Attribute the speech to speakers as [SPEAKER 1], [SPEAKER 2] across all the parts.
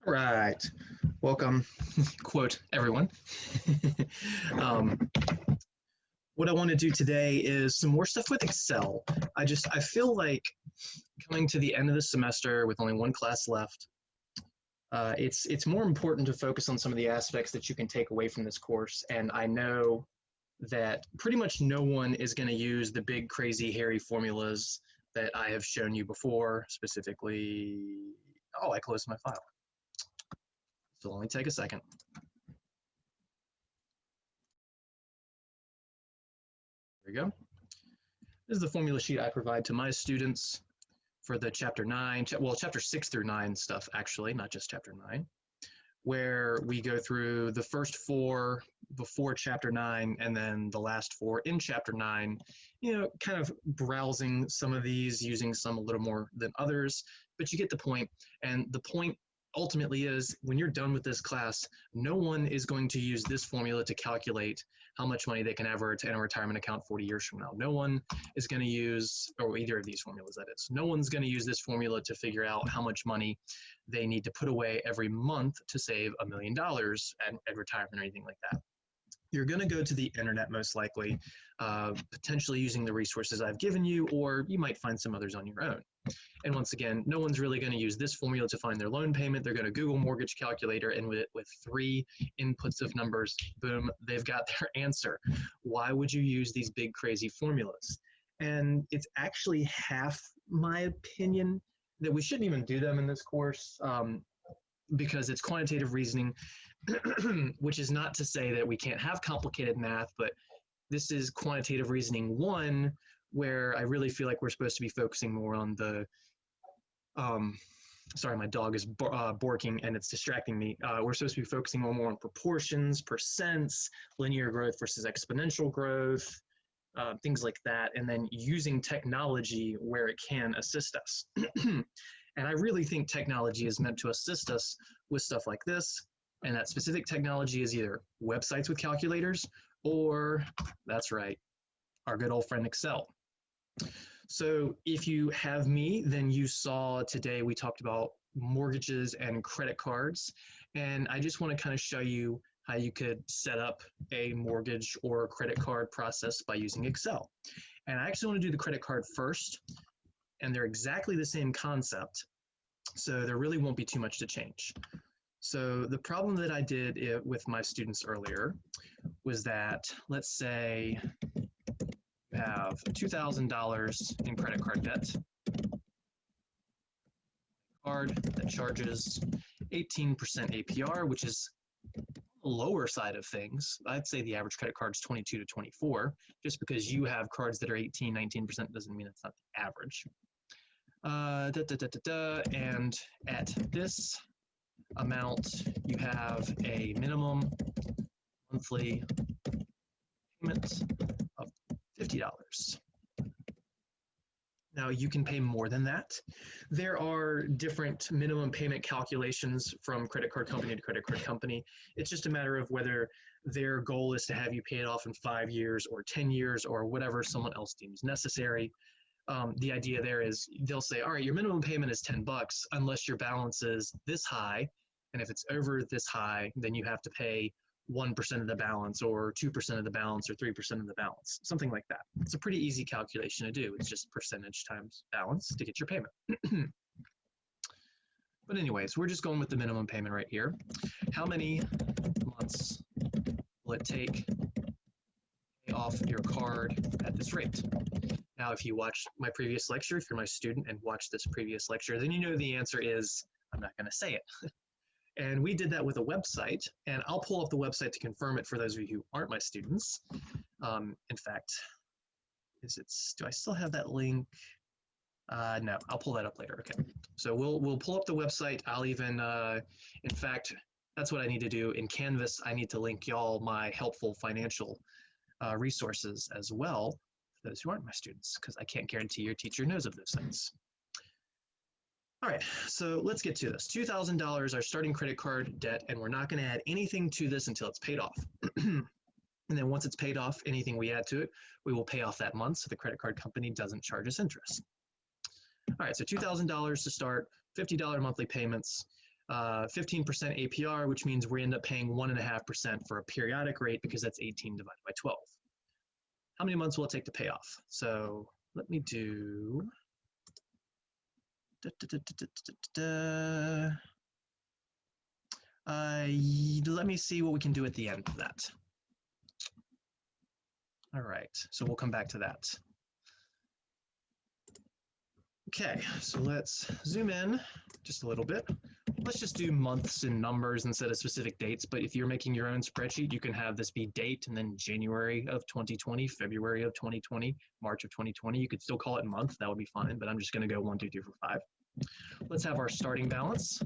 [SPEAKER 1] All right, welcome, quote, everyone. um, what I want to do today is some more stuff with Excel. I feel like coming to the end of the semester with only one class left, it's more important to focus on some of the aspects that you can take away from this course. And I know that pretty much no one is going to use the big, crazy, hairy formulas that I have shown you before, specifically. Oh, I closed my file. So let me take a second. There we go. This is the formula sheet I provide to my students for the chapter 9, well, chapter 6 through 9 stuff, actually, not just chapter 9, where we go through the first 4 before chapter 9 and then the last 4 in chapter 9, kind of browsing some of these, using some a little more than others, but you get the point. And the point ultimately is when you're done with this class, no one is going to use this formula to calculate how much money they can have in a retirement account 40 years from now. No one is going to use, or either of these formulas, that is, no one's going to use this formula to figure out how much money they need to put away every month to save $1 million at retirement or anything like that. You're going to go to the internet most likely, potentially using the resources I've given you, or you might find some others on your own. And once again, no one's really going to use this formula to find their loan payment. They're going to Google mortgage calculator, and with 3 inputs of numbers, boom, they've got their answer. Why would you use these big, crazy formulas? And it's actually half my opinion that we shouldn't even do them in this course, because it's quantitative reasoning, which is not to say that we can't have complicated math, but this is quantitative reasoning 1, where I really feel like we're supposed to be focusing more on the, sorry, my dog is barking and it's distracting me. We're supposed to be focusing more on proportions, percents, linear growth versus exponential growth, things like that, and then using technology where it can assist us. And I really think technology is meant to assist us with stuff like this, and that specific technology is either websites with calculators or, that's right, our good old friend Excel. So if you have me, then you saw today we talked about mortgages and credit cards, and I just want to kind of show you how you could set up a mortgage or credit card process by using Excel. And I actually want to do the credit card first, and they're exactly the same concept, so there really won't be too much to change. So the problem that I did with my students earlier was that, let's say you have $2,000 in credit card debt, card that charges 18% APR, which is the lower side of things. I'd say the average credit card is 22 to 24. Just because you have cards that are 18, 19% doesn't mean it's not the average. And at this amount, you have a minimum monthly payment of $50. Now, you can pay more than that. There are different minimum payment calculations from credit card company to credit card company. It's just a matter of whether their goal is to have you pay it off in 5 years or 10 years or whatever someone else deems necessary. The idea there is they'll say, all right, your minimum payment is $10 unless your balance is this high. And if it's over this high, then you have to pay 1% of the balance or 2% of the balance or 3% of the balance, something like that. It's a pretty easy calculation to do. It's just percentage times balance to get your payment. But anyways, we're just going with the minimum payment right here. How many months will it take to pay off your card at this rate? Now, if you watch my previous lecture, if you're my student and watch this previous lecture, then you know the answer is, I'm not going to say it. And we did that with a website, and I'll pull up the website to confirm it for those of you who aren't my students. In fact, do I still have that link? No, I'll pull that up later. Okay, so we'll pull up the website. I'll even, in fact, that's what I need to do in Canvas. I need to link y'all my helpful financial resources as well for those who aren't my students, because I can't guarantee your teacher knows of those things. All right, so let's get to this. $2,000 our starting credit card debt, and we're not going to add anything to this until it's paid off. And then once it's paid off, anything we add to it, we will pay off that month so the credit card company doesn't charge us interest. All right, so $2,000 to start, $50 monthly payments. 15% APR, which means we end up paying 1.5% for a periodic rate because that's 18 divided by 12. How many months will it take to pay off? So let me do let me see what we can do at the end of that. All right, so we'll come back to that. Okay, so let's zoom in just a little bit. Let's just do months and numbers instead of specific dates, but if you're making your own spreadsheet, you can have this be date and then January of 2020, February of 2020, March of 2020. You could still call it month, that would be fine, but I'm just gonna go 1, 2, 3, 4, 5. Let's have our starting balance,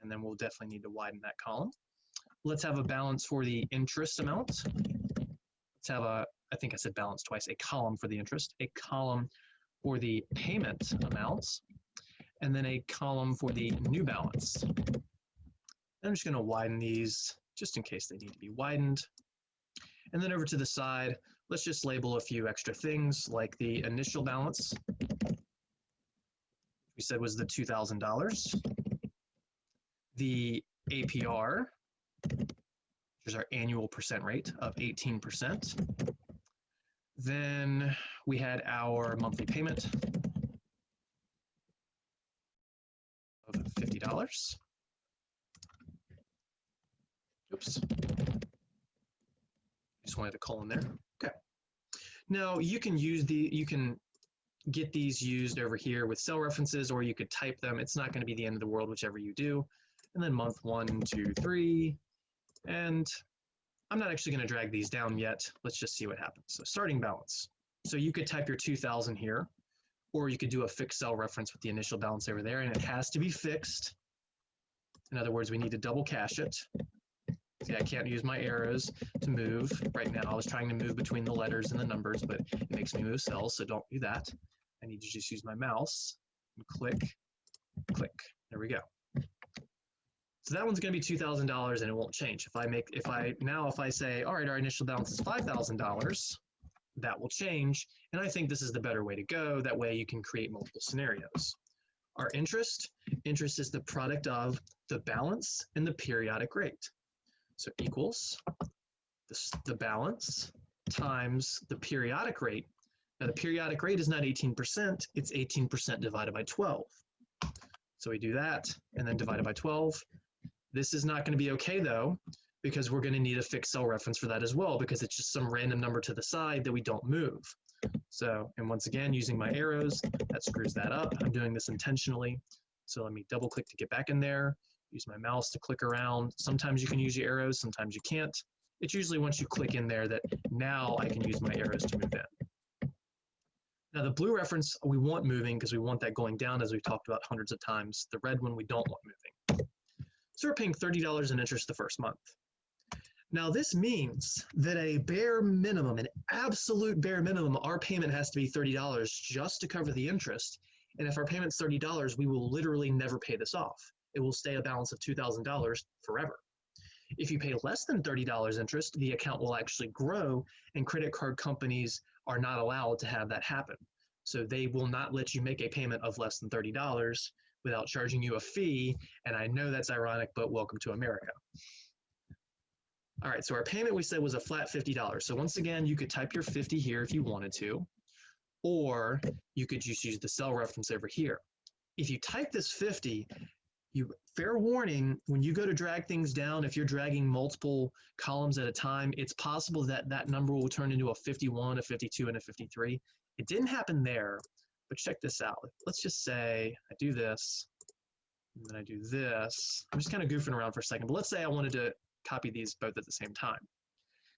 [SPEAKER 1] and then we'll definitely need to widen that column. Let's have a balance for the interest amount. Let's have a, I think I said balance twice, a column for the interest, a column for the payment amounts, and then a column for the new balance. I'm just going to widen these just in case they need to be widened. And then over to the side, let's just label a few extra things like the initial balance. We said was the $2,000. The APR, which is our annual percent rate of 18%. Then we had our monthly payment of $50. Oops. Just wanted a colon there. Okay. Now you can use you can get these used over here with cell references, or you could type them. It's not going to be the end of the world, whichever you do. And then month 1, 2, 3. And I'm not actually going to drag these down yet. Let's just see what happens. So starting balance. So you could type your 2,000 here, or you could do a fixed cell reference with the initial balance over there, and it has to be fixed. In other words, we need to double cache it. See, I can't use my arrows to move right now. I was trying to move between the letters and the numbers, but it makes me move cells, so don't do that. I need to just use my mouse and click, click. There we go. So that one's going to be $2,000 and it won't change. If I say, all right, our initial balance is $5,000, that will change. And I think this is the better way to go. That way you can create multiple scenarios. Our interest is the product of the balance and the periodic rate. So equals the balance times the periodic rate. Now the periodic rate is not 18%, it's 18% divided by 12. So we do that and then divided by 12. This is not going to be okay though, because we're going to need a fixed cell reference for that as well, because it's just some random number to the side that we don't move. So, and once again, using my arrows, that screws that up. I'm doing this intentionally. So let me double click to get back in there, use my mouse to click around. Sometimes you can use your arrows, sometimes you can't. It's usually once you click in there that now I can use my arrows to move in. Now the blue reference we want moving because we want that going down, as we've talked about hundreds of times. The red one we don't want moving. So we're paying $30 in interest the first month. Now this means that a bare minimum, an absolute bare minimum, our payment has to be $30 just to cover the interest. And if our payment's $30, we will literally never pay this off. It will stay a balance of $2,000 forever. If you pay less than $30 interest, the account will actually grow, and credit card companies are not allowed to have that happen. So they will not let you make a payment of less than $30 without charging you a fee. And I know that's ironic, but welcome to America. All right, so our payment we said was a flat $50. So once again, you could type your 50 here if you wanted to, or you could just use the cell reference over here. If you type this 50, fair warning, when you go to drag things down, if you're dragging multiple columns at a time, it's possible that that number will turn into a 51, a 52, and a 53. It didn't happen there, but check this out. Let's just say I do this, and then I do this. I'm just kind of goofing around for a second, but let's say I wanted to copy these both at the same time.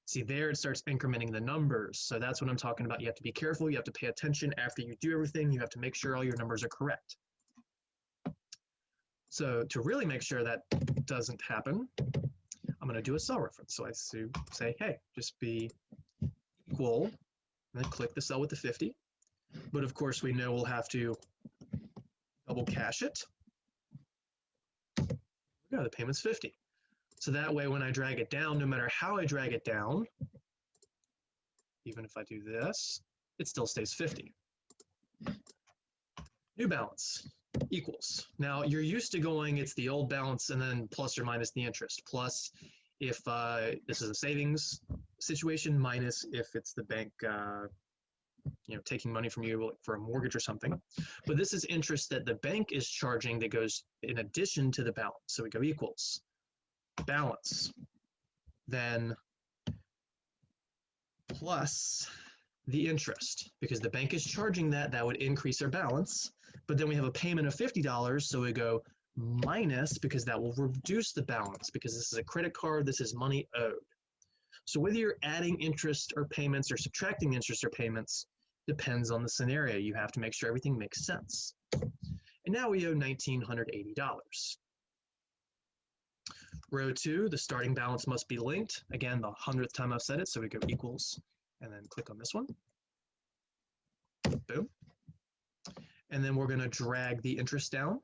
[SPEAKER 1] See, there it starts incrementing the numbers. So that's what I'm talking about. You have to be careful. You have to pay attention after you do everything. You have to make sure all your numbers are correct. So to really make sure that doesn't happen, I'm going to do a cell reference. So I say, hey, just be equal, and then click the cell with the 50. But of course, we know we'll have to double cache it. Yeah, the payment's 50. So that way, when I drag it down, no matter how I drag it down, even if I do this, it still stays 50. New balance. equals. Now you're used to going, it's the old balance and then plus or minus the interest. Plus, if this is a savings situation, minus if it's the bank taking money from you for a mortgage or something. But this is interest that the bank is charging that goes in addition to the balance. So we go equals balance, then plus the interest, because the bank is charging that would increase our balance. But then we have a payment of $50, so we go minus, because that will reduce the balance, because this is a credit card, this is money owed. So whether you're adding interest or payments or subtracting interest or payments depends on the scenario. You have to make sure everything makes sense. And now we owe $1,980. Row 2, the starting balance must be linked. Again, the 100th time I've said it, so we go equals, and then click on this one. Boom. And then we're going to drag the interest down.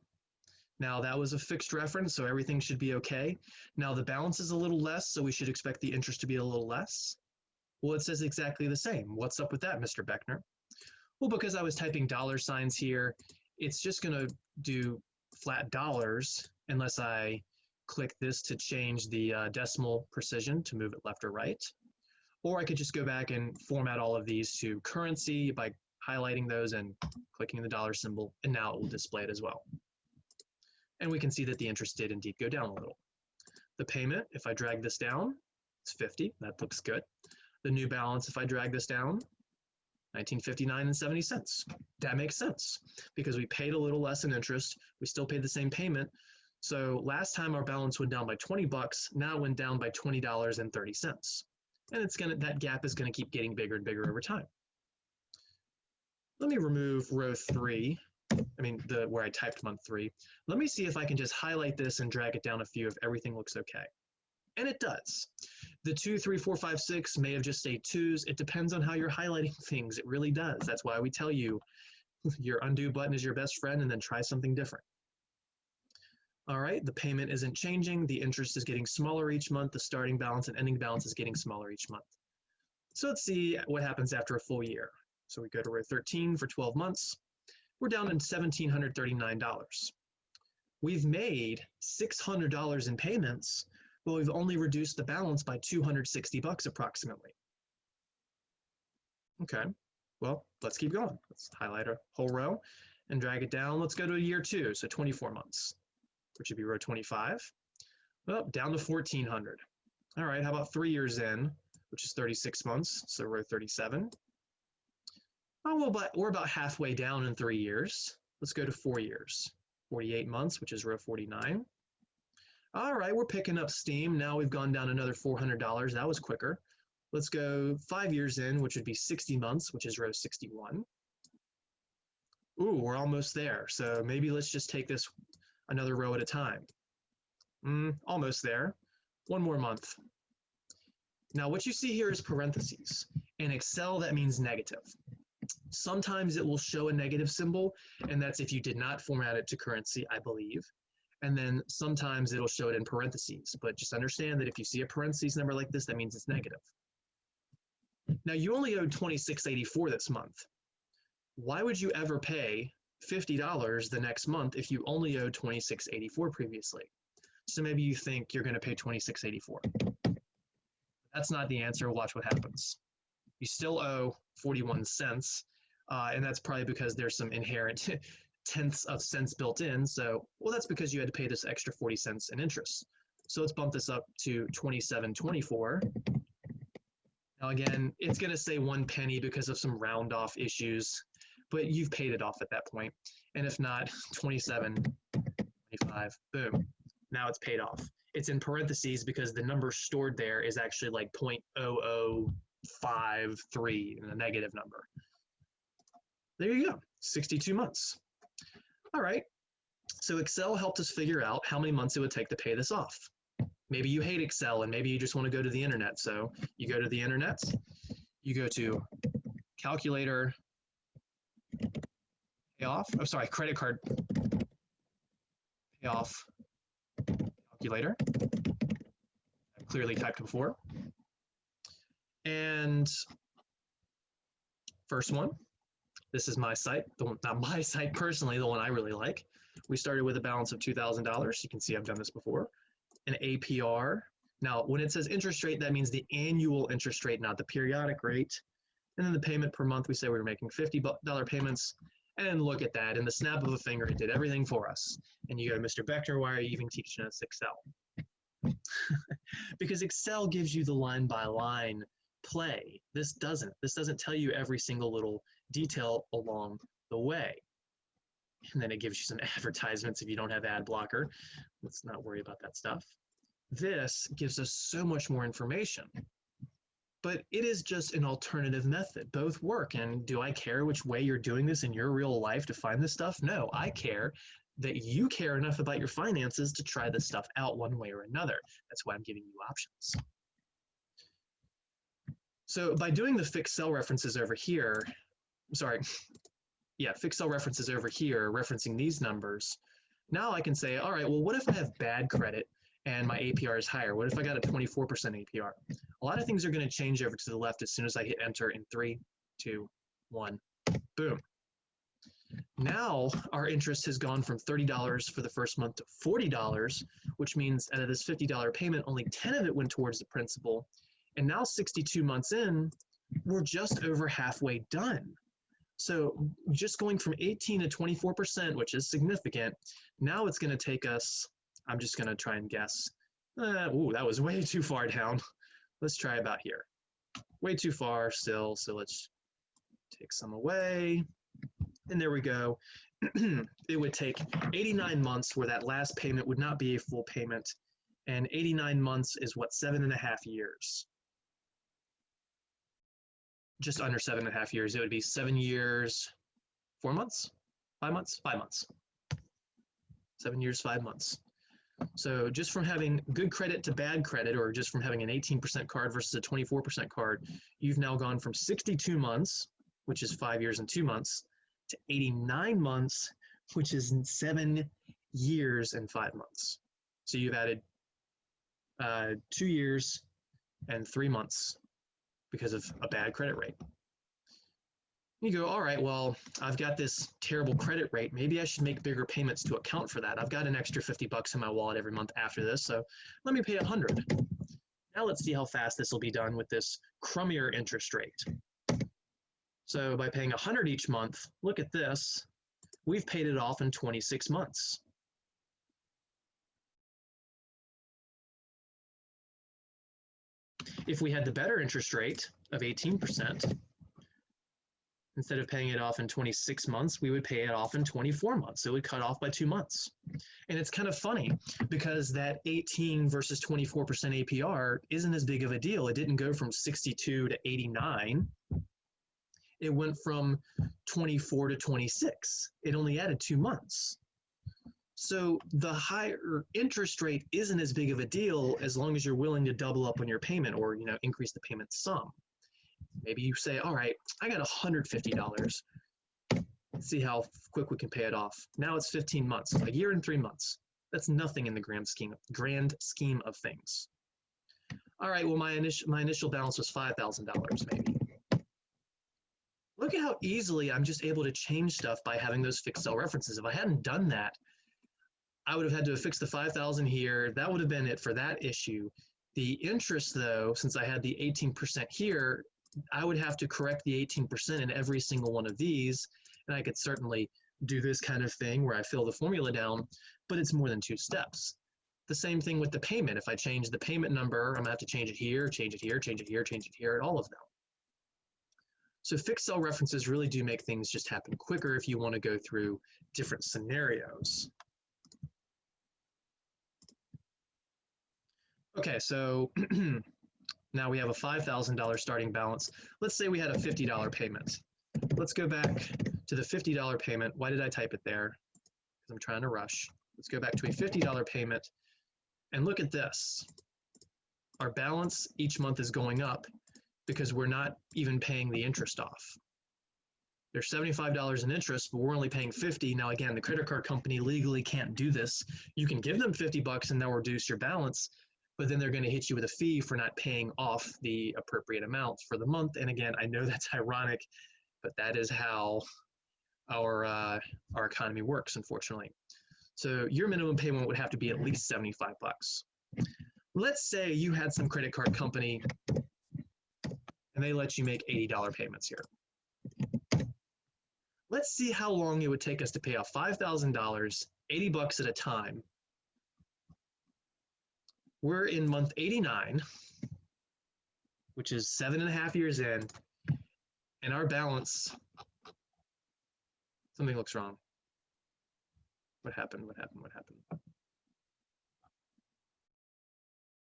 [SPEAKER 1] Now that was a fixed reference, so everything should be okay. Now the balance is a little less, so we should expect the interest to be a little less. Well, it says exactly the same. What's up with that, Mr. Beckner? Well, because I was typing dollar signs here, it's just going to do flat dollars unless I click this to change the decimal precision to move it left or right. Or I could just go back and format all of these to currency by highlighting those and clicking the dollar symbol, and now it will display it as well. And we can see that the interest did indeed go down a little. The payment, if I drag this down, it's 50. That looks good. The new balance, if I drag this down, 1959.70. That makes sense because we paid a little less in interest. We still paid the same payment. So last time our balance went down by 20 bucks. Now it went down by $20.30. And it's gonna, that gap is gonna keep getting bigger and bigger over time. Let me remove row 3. Where I typed month 3. Let me see if I can just highlight this and drag it down a few if everything looks okay. And it does. The 2, 3, 4, 5, 6 may have just stayed 2s. It depends on how you're highlighting things. It really does. That's why we tell you your undo button is your best friend and then try something different. All right, the payment isn't changing. The interest is getting smaller each month. The starting balance and ending balance is getting smaller each month. So let's see what happens after a full year. So we go to row 13 for 12 months. We're down to $1,739. We've made $600 in payments, but we've only reduced the balance by 260 bucks approximately. Okay, well, let's keep going. Let's highlight a whole row and drag it down. Let's go to year 2, so 24 months, which would be row 25. Well, down to 1,400. All right, how about 3 years in, which is 36 months, so row 37. Oh, well, but we're about halfway down in 3 years. Let's go to 4 years. 48 months, which is row 49. All right, we're picking up steam. Now we've gone down another $400. That was quicker. Let's go 5 years in, which would be 60 months, which is row 61. Ooh, we're almost there. So maybe let's just take this another row at a time. Almost there. One more month. Now what you see here is parentheses. In Excel, that means negative. Sometimes it will show a negative symbol, and that's if you did not format it to currency, I believe. And then sometimes it'll show it in parentheses, but just understand that if you see a parentheses number like this, that means it's negative. Now you only owed $26.84 this month. Why would you ever pay $50 the next month if you only owed $26.84 previously? So maybe you think you're going to pay $26.84. That's not the answer. Watch what happens. You still owe 41 cents, and that's probably because there's some inherent tenths of cents built in. So, well, that's because you had to pay this extra 40 cents in interest. So let's bump this up to $27.24. Now again, it's going to say 1 penny because of some round off issues, but you've paid it off at that point. And if not, $27.25, boom, now it's paid off. It's in parentheses because the number stored there is actually like 0.0053 and a negative number. There you go, 62 months. All right, so Excel helped us figure out how many months it would take to pay this off. Maybe you hate Excel and maybe you just want to go to the internet. So you go to the internet, you go to calculator, payoff, oh sorry, credit card, payoff calculator. I've clearly typed before. And first one, This is my site, the one, not my site personally, the one I really like. We started with a balance of $2,000. You can see I've done this before. An APR. Now, when it says interest rate, that means the annual interest rate, not the periodic rate. And then the payment per month, we say we were making $50 payments. And look at that. In the snap of a finger, it did everything for us. And you go, Mr. Beckner, why are you even teaching us Excel? Because Excel gives you the line-by-line play. This doesn't. This doesn't tell you every single little detail along the way. And then it gives you some advertisements if you don't have ad blocker. Let's not worry about that stuff. This gives us so much more information. But it is just an alternative method. Both work. And do I care which way you're doing this in your real life to find this stuff? No, I care that you care enough about your finances to try this stuff out one way or another. That's why I'm giving you options. So by doing the fixed cell references over here, fixed cell references over here, referencing these numbers, now I can say, all right, well, what if I have bad credit and my APR is higher? What if I got a 24% APR? A lot of things are going to change over to the left as soon as I hit enter in 3, 2, 1, boom. Now our interest has gone from $30 for the first month to $40, which means out of this $50 payment, only 10 of it went towards the principal. And now 62 months in, we're just over halfway done. So just going from 18 to 24%, which is significant, now it's going to take us, I'm just going to try and guess. Ooh, that was way too far down. Let's try about here. Way too far still, so let's take some away. And there we go. It would take 89 months where that last payment would not be a full payment. And 89 months is what, 7.5 years? Just under 7.5 years. It would be 7 years, 4 months, 5 months, 5 months. 7 years, 5 months. So just from having good credit to bad credit, or just from having an 18% card versus a 24% card, you've now gone from 62 months, which is 5 years and 2 months, to 89 months, which is 7 years and 5 months. So you've added 2 years and 3 months because of a bad credit rate. You go, all right, well, I've got this terrible credit rate. Maybe I should make bigger payments to account for that. I've got an extra $50 in my wallet every month after this, so let me pay $100. Now let's see how fast this will be done with this crummier interest rate. So by paying $100 each month, look at this. We've paid it off in 26 months. If we had the better interest rate of 18%, instead of paying it off in 26 months, we would pay it off in 24 months. It would cut off by 2 months. And it's kind of funny because that 18 versus 24% APR isn't as big of a deal. It didn't go from 62 to 89. It went from 24 to 26. It only added 2 months. So the higher interest rate isn't as big of a deal as long as you're willing to double up on your payment, or increase the payment sum. Maybe you say, all right, I got $150. Let's see how quick we can pay it off. Now it's 15 months, a year and 3 months. That's nothing in the grand scheme of things. All right, well, my initial balance was $5,000 maybe. Look at how easily I'm just able to change stuff by having those fixed cell references. If I hadn't done that, I would have had to fix the 5,000 here. That would have been it for that issue. The interest, though, since I had the 18% here, I would have to correct the 18% in every single one of these, and I could certainly do this kind of thing where I fill the formula down, but it's more than 2 steps. The same thing with the payment. If I change the payment number, I'm going to have to change it here, change it here, change it here, change it here, and all of them. So fixed cell references really do make things just happen quicker if you want to go through different scenarios. Okay, so now we have a $5,000 starting balance. Let's say we had a $50 payment. Let's go back to the $50 payment. Why did I type it there? Because I'm trying to rush. Let's go back to a $50 payment and look at this. Our balance each month is going up because we're not even paying the interest off. There's $75 in interest, but we're only paying $50. Now, again, the credit card company legally can't do this. You can give them $50 and they'll reduce your balance, but then they're going to hit you with a fee for not paying off the appropriate amount for the month. And again, I know that's ironic but that is how our economy works, unfortunately. So your minimum payment would have to be at least 75 bucks. Let's say you had some credit card company and they let you make $80 payments here. Let's see how long it would take us to pay off $5,000, 80 bucks at a time. We're in month 89, which is 7.5 years in, and our balance, something looks wrong. What happened? What happened? What happened?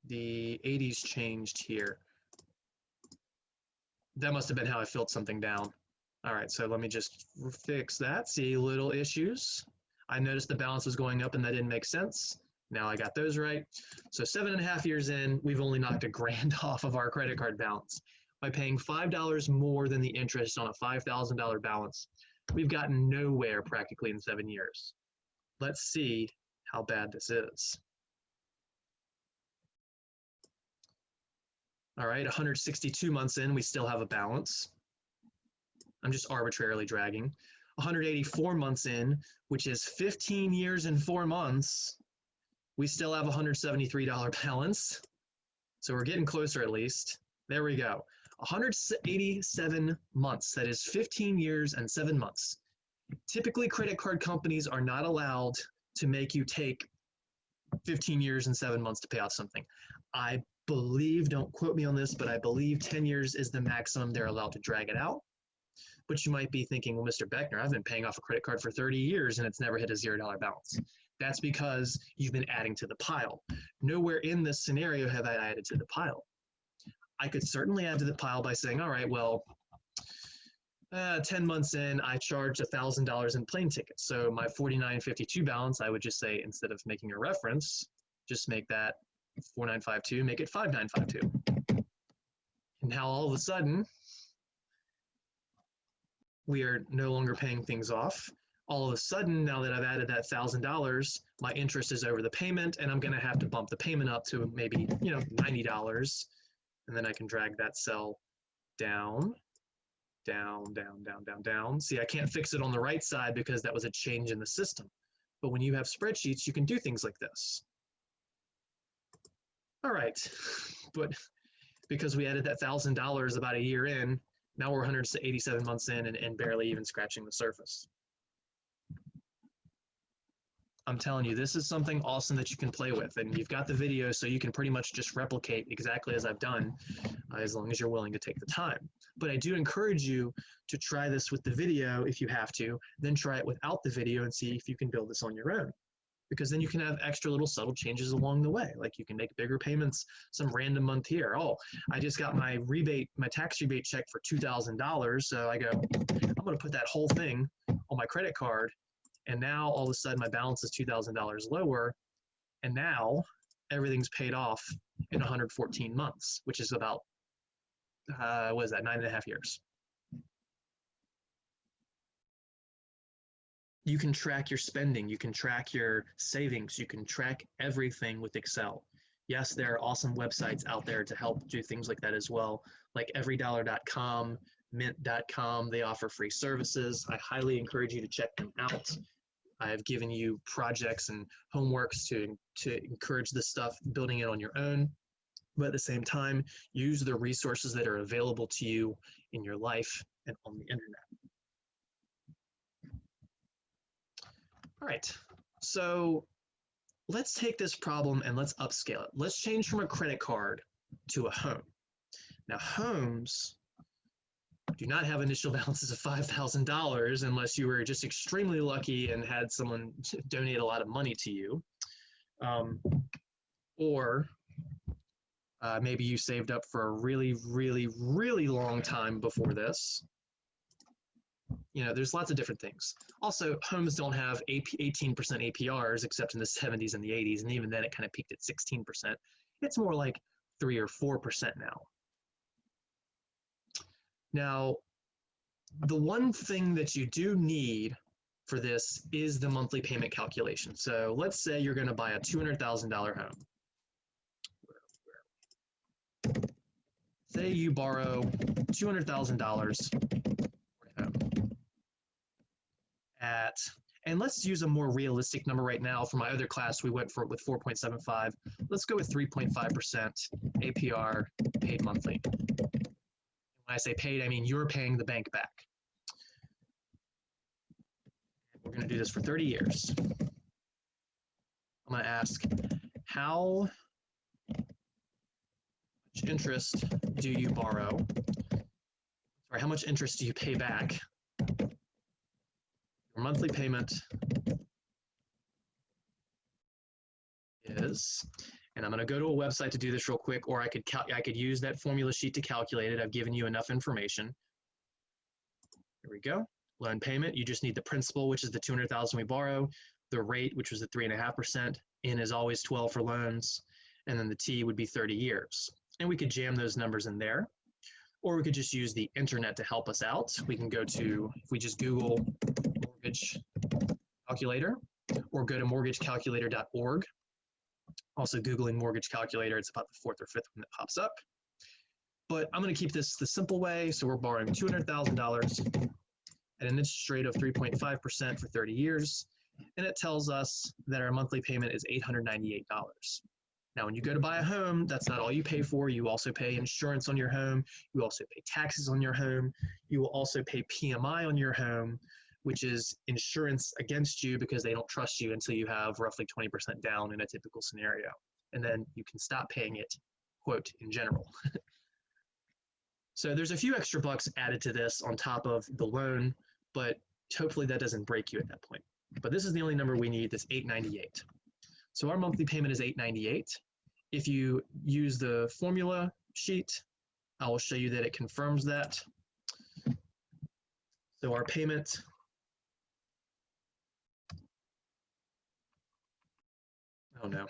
[SPEAKER 1] The 80s changed here. That must have been how I filled something down. All right, so let me just fix that. See, little issues. I noticed the balance was going up and that didn't make sense. Now I got those right. So 7.5 years in, we've only knocked $1,000 off of our credit card balance. By paying $5 more than the interest on a $5,000 balance, we've gotten nowhere practically in 7 years. Let's see how bad this is. All right, 162 months in, we still have a balance. I'm just arbitrarily dragging. 184 months in, which is 15 years and 4 months, we still have a $173 balance. So we're getting closer at least. There we go. 187 months, that is 15 years and 7 months. Typically, credit card companies are not allowed to make you take 15 years and 7 months to pay off something. I believe, don't quote me on this, but I believe 10 years is the maximum they're allowed to drag it out. But you might be thinking, well, Mr. Beckner, I've been paying off a credit card for 30 years and it's never hit a $0 balance. That's because you've been adding to the pile. Nowhere in this scenario have I added to the pile. I could certainly add to the pile by saying, all right, well, 10 months in, I charged $1,000 in plane tickets. So my $49.52 balance, I would just say, instead of making a reference, just make that 4952, make it 5952. And now all of a sudden, we are no longer paying things off. All of a sudden, now that I've added that $1,000, my interest is over the payment, and I'm going to have to bump the payment up to maybe, $90, and then I can drag that cell down, down, down, down, down, down. See, I can't fix it on the right side because that was a change in the system. But when you have spreadsheets, you can do things like this. All right, but because we added that $1,000 about a year in, now we're 187 months in and barely even scratching the surface. I'm telling you, this is something awesome that you can play with, and you've got the video so you can pretty much just replicate exactly as I've done, as long as you're willing to take the time. But I do encourage you to try this with the video if you have to, then try it without the video and see if you can build this on your own. Because then you can have extra little subtle changes along the way. Like you can make bigger payments some random month here. Oh, I just got my tax rebate check for $2,000. So I go, I'm going to put that whole thing on my credit card. And now all of a sudden my balance is $2,000 lower. And now everything's paid off in 114 months, which is about, what is that, 9.5 years. You can track your spending, you can track your savings, you can track everything with Excel. Yes, there are awesome websites out there to help do things like that as well, like everydollar.com, mint.com. They offer free services. I highly encourage you to check them out. I have given you projects and homeworks to encourage this stuff, building it on your own. But at the same time, use the resources that are available to you in your life and on the internet. All right, so let's take this problem and let's upscale it. Let's change from a credit card to a home. Now, homes do not have initial balances of $5,000 unless you were just extremely lucky and had someone donate a lot of money to you. Or maybe you saved up for a really, really, really long time before this. There's lots of different things. Also, homes don't have 18% APRs except in the 70s and the 80s, and even then it kind of peaked at 16%. It's more like 3 or 4% now. Now, the one thing that you do need for this is the monthly payment calculation. So let's say you're going to buy a $200,000 home. Say you borrow $200,000 for a home. at, and let's use a more realistic number right now. For my other class, we went for it with 4.75. Let's go with 3.5% APR paid monthly. When I say paid, I mean you're paying the bank back. We're going to do this for 30 years. I'm going to ask, how much interest do you borrow? Or how much interest do you pay back? Your monthly payment is, and I'm going to go to a website to do this real quick, or I could use that formula sheet to calculate it. I've given you enough information. Here we go. Loan payment, you just need the principal, which is the $200,000 we borrow, the rate, which was the 3.5%, N is always 12 for loans, and then the T would be 30 years. And we could jam those numbers in there, or we could just use the internet to help us out. We can go to, if we just Google mortgage calculator, or go to mortgagecalculator.org. Also Googling mortgage calculator, it's about the fourth or fifth one that pops up. But I'm going to keep this the simple way. So we're borrowing $200,000 at an interest rate of 3.5% for 30 years. And it tells us that our monthly payment is $898. Now, when you go to buy a home, that's not all you pay for. You also pay insurance on your home. You also pay taxes on your home. You will also pay PMI on your home, which is insurance against you because they don't trust you until you have roughly 20% down in a typical scenario. And then you can stop paying it, quote, in general. So there's a few extra bucks added to this on top of the loan, but hopefully that doesn't break you at that point. But this is the only number we need, that's $898. So our monthly payment is $898. If you use the formula sheet, I will show you that it confirms that. So our payment oh no.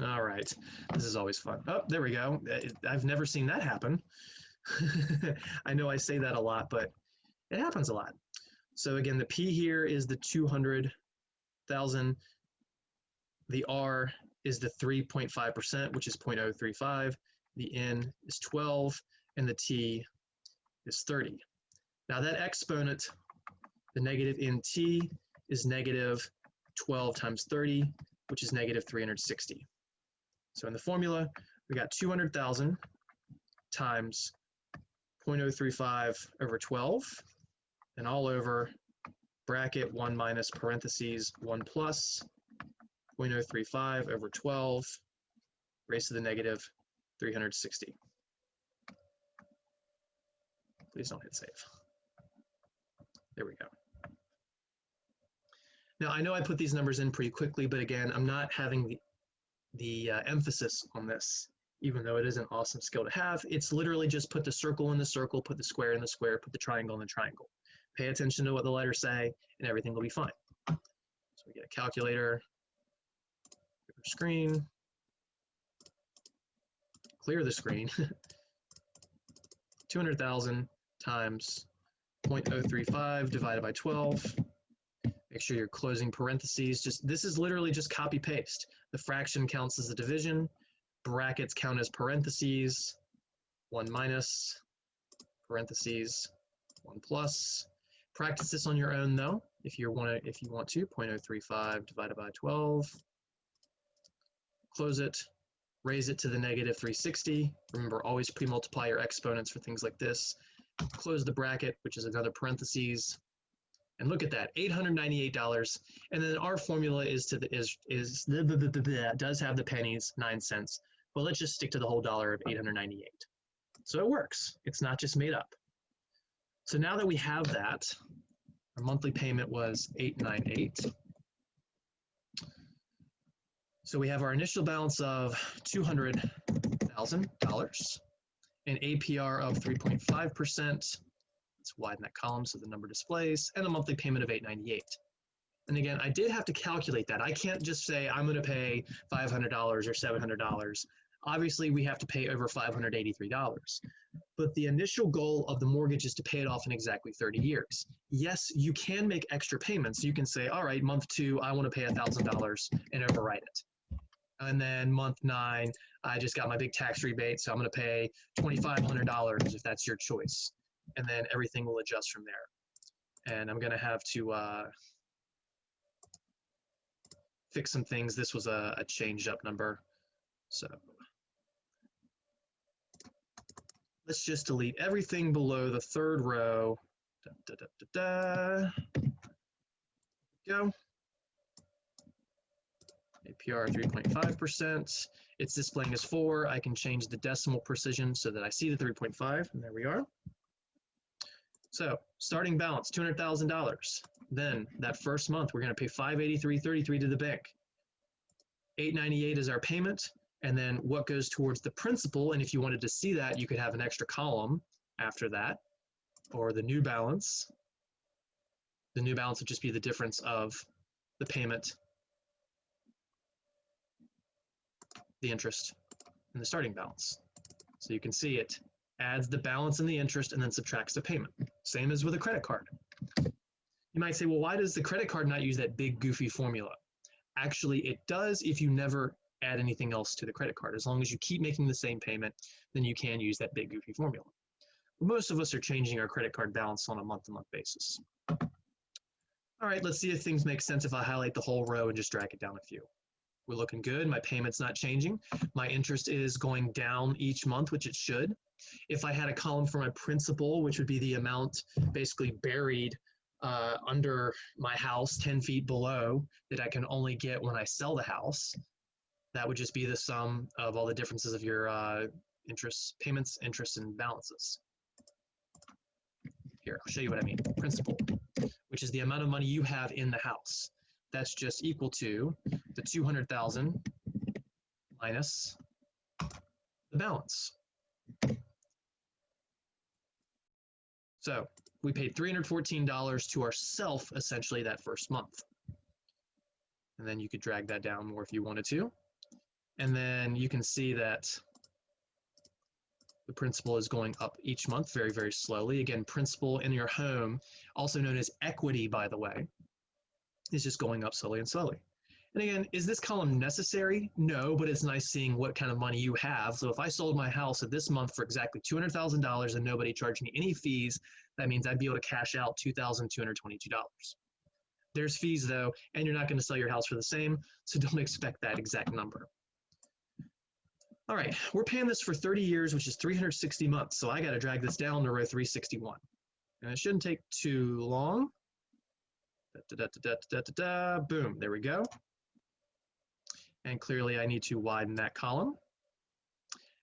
[SPEAKER 1] All right. This is always fun. Oh, there we go. I've never seen that happen. I know I say that a lot, but it happens a lot. So again, the P here is the 200,000. The R is the 3.5%, which is 0.035. The N is 12, and the T is 30. Now that exponent, the negative NT, is negative 12 times 30, which is negative 360. So in the formula, we got 200,000 times 0.035 over 12, and all over bracket 1 minus parentheses 1 plus 0.035 over 12 raised to the negative 360. Please don't hit save. There we go. Now, I know I put these numbers in pretty quickly, but again, I'm not having the emphasis on this, even though it is an awesome skill to have. It's literally just put the circle in the circle, put the square in the square, put the triangle in the triangle. Pay attention to what the letters say, and everything will be fine. So we get a calculator, screen, clear the screen. 200,000 times 0.035 divided by 12. Make sure you're closing parentheses. This is literally just copy paste. The fraction counts as a division. Brackets count as parentheses. 1 minus, parentheses, 1 plus. Practice this on your own though, if you want to. 0.035 divided by 12. Close it. Raise it to the negative 360. Remember, always pre-multiply your exponents for things like this. Close the bracket, which is another parentheses. And look at that, $898. And then our formula does have the pennies, 9 cents. But let's just stick to the whole dollar of $898. So it works. It's not just made up. So now that we have that, our monthly payment was $898. So we have our initial balance of $200,000, an APR of 3.5%. Let's widen that column so the number displays, and a monthly payment of $898. And again, I did have to calculate that. I can't just say I'm going to pay $500 or $700. Obviously, we have to pay over $583. But the initial goal of the mortgage is to pay it off in exactly 30 years. Yes, you can make extra payments. You can say, all right, month 2, I want to pay $1,000 and override it. And then month 9, I just got my big tax rebate, so I'm going to pay $2,500 if that's your choice. And then everything will adjust from there. And I'm going to have to fix some things. This was a changed up number. So let's just delete everything below the third row. Go. APR 3.5%. It's displaying as 4. I can change the decimal precision so that I see the 3.5, and there we are. So starting balance, $200,000. Then that first month, we're going to pay $583.33 to the bank. $898 is our payment, and then what goes towards the principal. And if you wanted to see that, you could have an extra column after that, or the new balance. The new balance would just be the difference of the payment, the interest, and the starting balance. So you can see it adds the balance and the interest and then subtracts the payment. Same as with a credit card. You might say, well, why does the credit card not use that big goofy formula? Actually, it does if you never add anything else to the credit card. As long as you keep making the same payment, then you can use that big goofy formula. Most of us are changing our credit card balance on a month-to-month basis. All right, let's see if things make sense if I highlight the whole row and just drag it down a few. We're looking good. My payment's not changing. My interest is going down each month, which it should. If I had a column for my principal, which would be the amount basically buried under my house 10 feet below that I can only get when I sell the house, that would just be the sum of all the differences of your interest, payments, interest, and balances. Here, I'll show you what I mean. Principal, which is the amount of money you have in the house. That's just equal to the 200,000 minus the balance. So we paid $314 to ourselves essentially that first month. And then you could drag that down more if you wanted to. And then you can see that the principal is going up each month very, very slowly. Again, principal in your home, also known as equity, by the way, is just going up slowly and slowly. And again, is this column necessary? No, but it's nice seeing what kind of money you have. So if I sold my house at this month for exactly $200,000 and nobody charged me any fees, that means I'd be able to cash out $2,222. There's fees though, and you're not going to sell your house for the same, so don't expect that exact number. All right, we're paying this for 30 years, which is 360 months. So I got to drag this down to row 361. And it shouldn't take too long. Boom, there we go. And clearly I need to widen that column.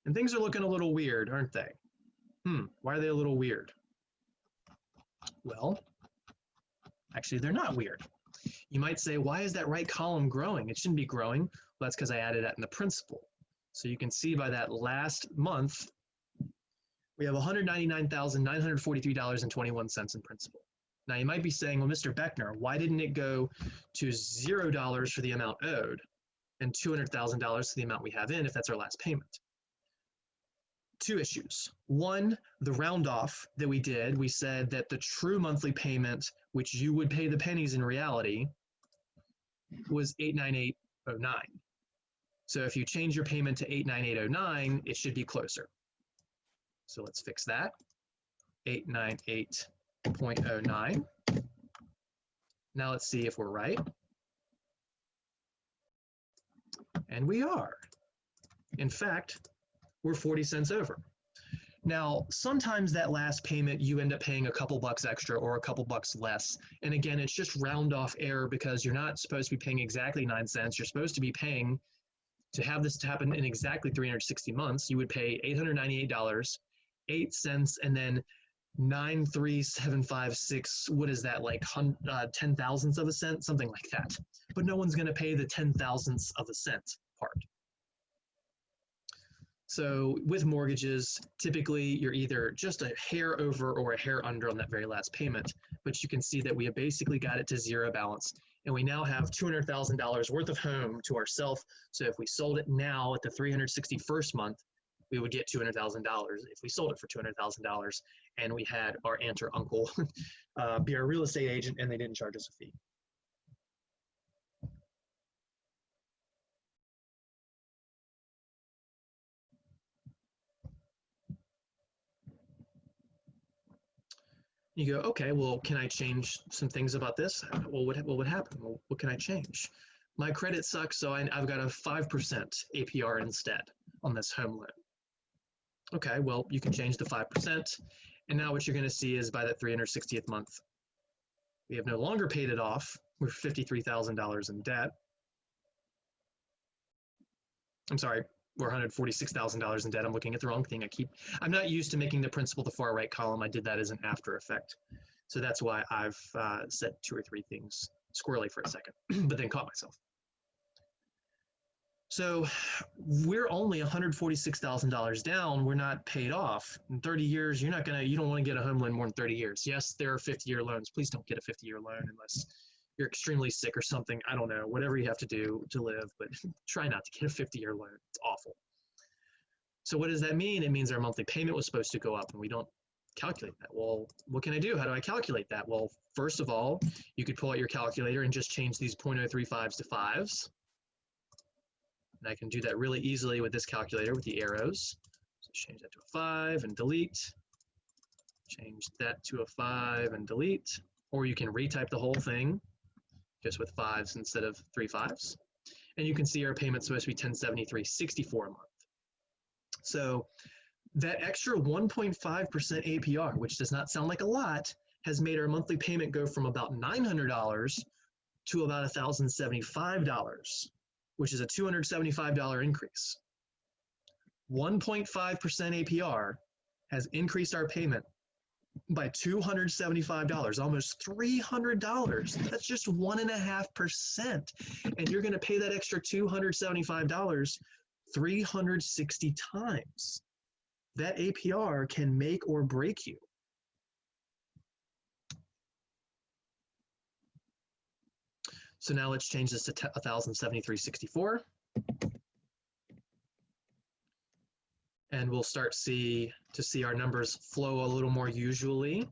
[SPEAKER 1] And things are looking a little weird, aren't they? Why are they a little weird? Well, actually they're not weird. You might say, why is that right column growing? It shouldn't be growing. Well, that's because I added that in the principal. So you can see by that last month, we have $199,943.21 in principal. Now you might be saying, well, Mr. Beckner, why didn't it go to $0 for the amount owed and $200,000 to the amount we have in if that's our last payment? Two issues. One, the round off that we did, we said that the true monthly payment, which you would pay the pennies in reality, was $898.09. So if you change your payment to $898.09, it should be closer. So let's fix that. $898.09. Now let's see if we're right. And we are. In fact, we're 40 cents over. Now, sometimes that last payment, you end up paying a couple bucks extra or a couple bucks less. And again, it's just round off error because you're not supposed to be paying exactly 9 cents. You're supposed to be paying, to have this to happen in exactly 360 months, you would pay $898, 8 cents, and then 93756, what is that, like 10 thousandths of a cent, something like that. But no one's going to pay the 10 thousandths of a cent part. So with mortgages, typically you're either just a hair over or a hair under on that very last payment, but you can see that we have basically got it to zero balance. And we now have $200,000 worth of home to ourselves. So if we sold it now at the 361st month, we would get $200,000 if we sold it for $200,000 and we had our aunt or uncle be our real estate agent and they didn't charge us a fee. You go, okay, well, can I change some things about this? Well, what would happen? Well, what can I change? my credit sucks, so I've got a 5% APR instead on this home loan. Okay, well, you can change the 5%. And now what you're going to see is by that 360th month, we have no longer paid it off. We're $53,000 in debt. I'm sorry, we're $146,000 in debt. I'm looking at the wrong thing. I'm not used to making the principal the far right column. I did that as an after effect. So that's why I've said 2 or 3 things squirrely for a second, but then caught myself. So we're only $146,000 down. We're not paid off. In 30 years, you don't want to get a home loan more than 30 years. Yes, there are 50-year loans. Please don't get a 50-year loan unless you're extremely sick or something. I don't know, whatever you have to do to live, but try not to get a 50-year loan. It's awful. So what does that mean? It means our monthly payment was supposed to go up, and we don't calculate that. Well, what can I do? How do I calculate that? Well, first of all, you could pull out your calculator and just change these 0.035s to 5s. And I can do that really easily with this calculator with the arrows. So change that to a 5 and delete. Change that to a 5 and delete. Or you can retype the whole thing just with 5s instead of 3 5s. And you can see our payment's supposed to be $1,073.64 a month. So that extra 1.5% APR, which does not sound like a lot, has made our monthly payment go from about $900 to about $1,075, which is a $275 increase. 1.5% APR has increased our payment by $275, almost $300. That's just 1.5%. And you're going to pay that extra $275 360 times. That APR can make or break you. So now let's change this to $1,073.64. And we'll start to see our numbers flow a little more usually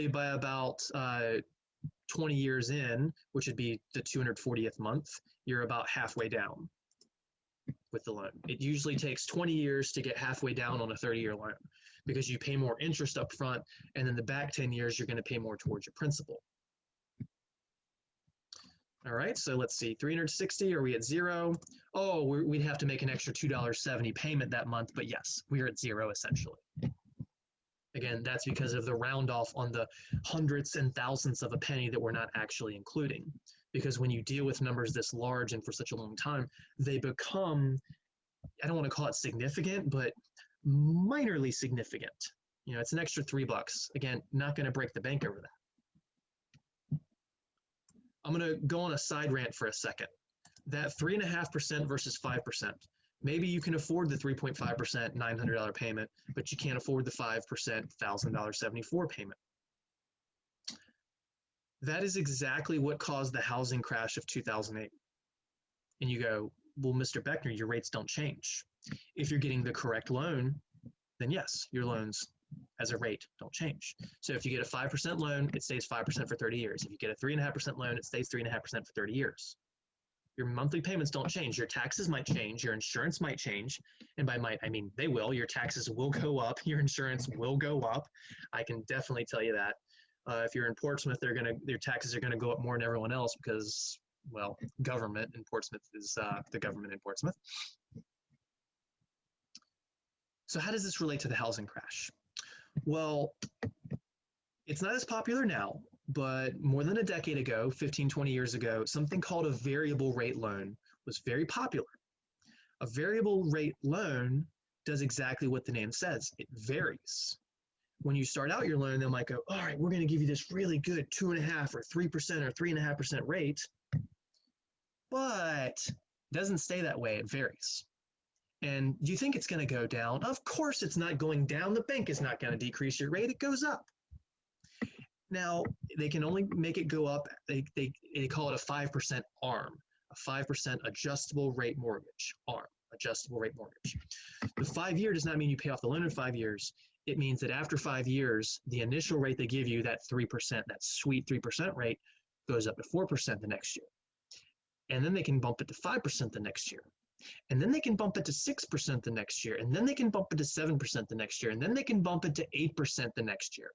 [SPEAKER 1] by about 20 years in, which would be the 240th month, you're about halfway down with the loan. It usually takes 20 years to get halfway down on a 30-year loan because you pay more interest up front, and then the back 10 years, you're going to pay more towards your principal. All right, so let's see, 360, are we at 0? Oh, we'd have to make an extra $2.70 payment that month, but yes, we're at 0 essentially. Again, that's because of the round off on the hundredths and thousandths of a penny that we're not actually including. Because when you deal with numbers this large and for such a long time, they become, I don't want to call it significant, but minorly significant. You know, it's an extra $3. Again, not going to break the bank over that. I'm going to go on a side rant for a second. That 3.5% versus 5%. Maybe you can afford the 3.5% $900 payment, but you can't afford the 5% $1,000.74 payment. That is exactly what caused the housing crash of 2008. And you go, well, Mr. Beckner, your rates don't change. If you're getting the correct loan, then yes, your loans as a rate don't change. So if you get a 5% loan, it stays 5% for 30 years. If you get a 3.5% loan, it stays 3.5% for 30 years. Your monthly payments don't change. Your taxes might change. Your insurance might change. And by might, I mean they will. Your taxes will go up. Your insurance will go up. I can definitely tell you that. If you're in Portsmouth, your taxes are going to go up more than everyone else because, well, government in Portsmouth is the government in Portsmouth. So how does this relate to the housing crash? Well, it's not as popular now, but more than a decade ago, 15, 20 years ago, something called a variable rate loan was very popular. A variable rate loan does exactly what the name says. It varies. When you start out your loan, they might go, all right, we're going to give you this really good 2.5% or 3% or 3.5% rate, but it doesn't stay that way. It varies. And you think it's going to go down. Of course it's not going down. The bank is not going to decrease your rate. It goes up. Now, they can only make it go up. They call it a 5% ARM, a 5% adjustable rate mortgage, ARM, adjustable rate mortgage. The 5-year does not mean you pay off the loan in 5 years. It means that after 5 years, the initial rate they give you, that 3%, that sweet 3% rate, goes up to 4% the next year. And then they can bump it to 5% the next year. And then they can bump it to 6% the next year. And then they can bump it to 7% the next year. And then they can bump it to 8% the next year.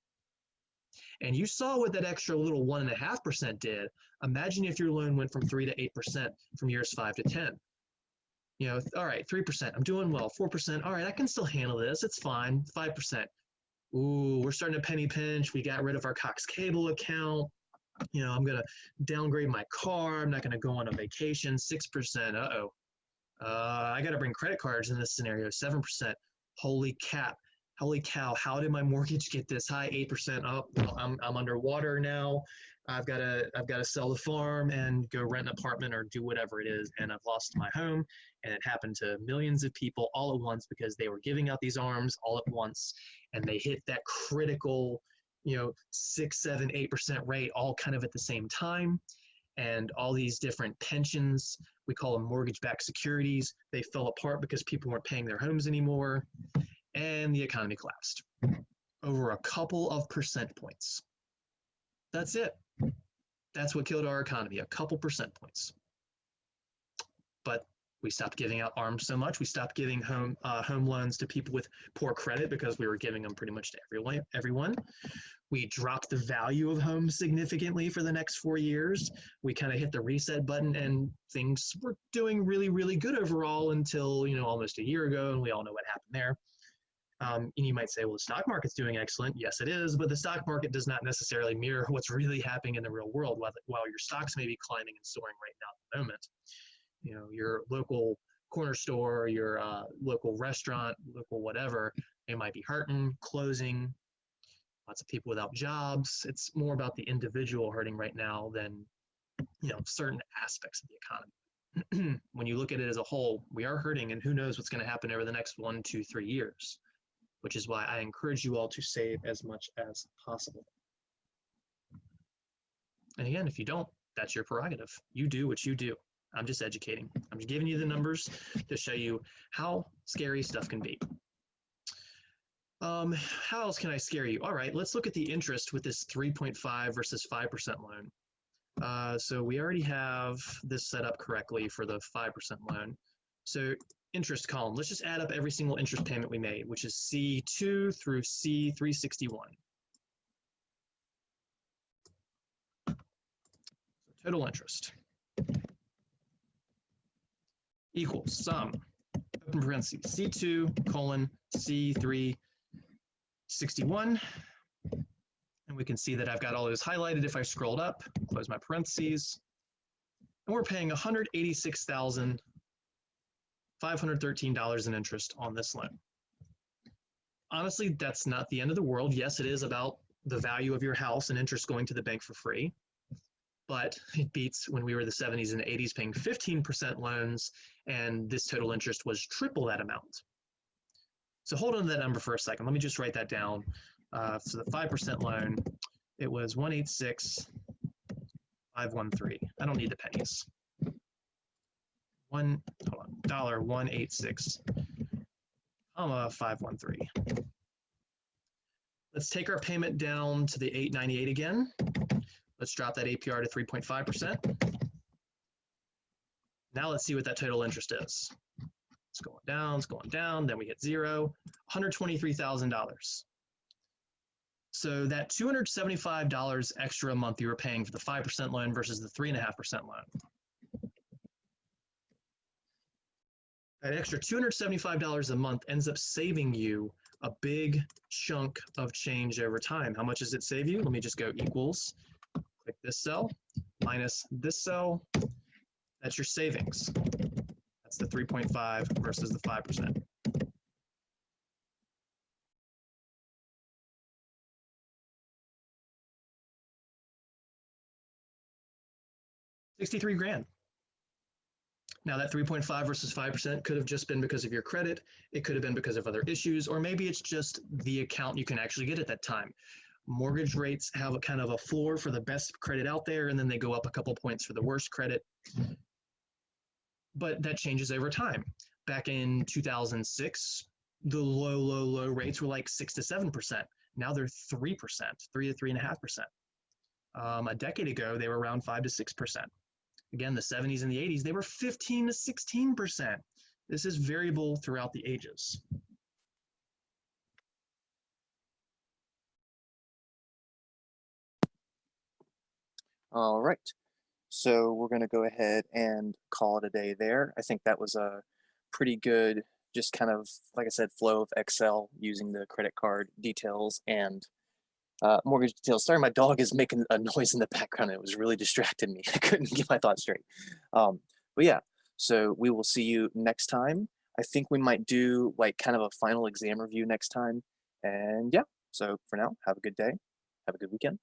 [SPEAKER 1] And you saw what that extra little 1.5% did. Imagine if your loan went from 3 to 8% from years 5 to 10. You know, all right, 3%, I'm doing well. 4%, all right, I can still handle this. It's fine. 5%. Ooh, we're starting to penny pinch. We got rid of our Cox Cable account. You know, I'm going to downgrade my car. I'm not going to go on a vacation. 6%. Uh-oh. I got to bring credit cards in this scenario. 7%. Holy cap. Holy cow. How did my mortgage get this high? 8%. Oh, well, I'm underwater now. I've got to sell the farm and go rent an apartment or do whatever it is. And I've lost my home. And it happened to millions of people all at once because they were giving out these arms all at once. And they hit that critical, you know, 6, 7, 8% rate all kind of at the same time. And all these different pensions, we call them mortgage-backed securities, they fell apart because people weren't paying their homes anymore, and the economy collapsed over a couple of percent points. That's it. That's what killed our economy, a couple percent points. But we stopped giving out arms so much. We stopped giving home loans to people with poor credit because we were giving them pretty much to everyone. We dropped the value of homes significantly for the next 4 years. We kind of hit the reset button and things were doing really, really good overall until, you know, almost a year ago, and we all know what happened there. And you might say, well, the stock market's doing excellent. Yes, it is, but the stock market does not necessarily mirror what's really happening in the real world. While your stocks may be climbing and soaring right now at the moment, you know, your local corner store, your local restaurant, local whatever, they might be hurting, closing, lots of people without jobs. It's more about the individual hurting right now than, you know, certain aspects of the economy. When you look at it as a whole, we are hurting, and who knows what's going to happen over the next 1, 2, 3 years, which is why I encourage you all to save as much as possible. And again, if you don't, that's your prerogative. You do what you do. I'm just educating. I'm just giving you the numbers to show you how scary stuff can be. How else can I scare you? All right, let's look at the interest with this 3.5 versus 5% loan. So we already have this set up correctly for the 5% loan. So interest column, let's just add up every single interest payment we made, which is C2 through C361. So total interest equals sum, open parentheses, C2 colon C361, and we can see that I've got all those highlighted if I scrolled up, close my parentheses, and we're paying $186,513 in interest on this loan. Honestly, that's not the end of the world. Yes, it is about the value of your house and interest going to the bank for free, but it beats when we were in the 70s and 80s paying 15% loans, and this total interest was triple that amount. So hold on to that number for a second. Let me just write that down. So the 5% loan, it was 186,513. I don't need the pennies. $186, 513. Let's take our payment down to the $898 again. Let's drop that APR to 3.5%. Now let's see what that total interest is. It's going down, then we hit zero, $123,000. So that $275 extra a month you were paying for the 5% loan versus the 3.5% loan. That extra $275 a month ends up saving you a big chunk of change over time. How much does it save you? Let me just go equals, click this cell, minus this cell. That's your savings. That's the 3.5 versus the 5%. $63,000. Now that 3.5 versus 5% could have just been because of your credit. It could have been because of other issues, or maybe it's just the account you can actually get at that time. Mortgage rates have a kind of a floor for the best credit out there, and then they go up a couple points for the worst credit. But that changes over time. Back in 2006, the low rates were like 6 to 7%. Now they're 3%, 3 to 3.5%. A decade ago, they were around 5 to 6%. Again, the 70s and the 80s, they were 15 to 16%. This is variable throughout the ages.
[SPEAKER 2] All right. So we're going to go ahead and call it a day there. I think that was a pretty good, just kind of, like I said, flow of Excel using the credit card details and mortgage details. Sorry, my dog is making a noise in the background. It was really distracting me. I couldn't get my thoughts straight. Um, but yeah, so we will see you next time. I think we might do like kind of a final exam review next time. And yeah, so for now, have a good day. Have a good weekend.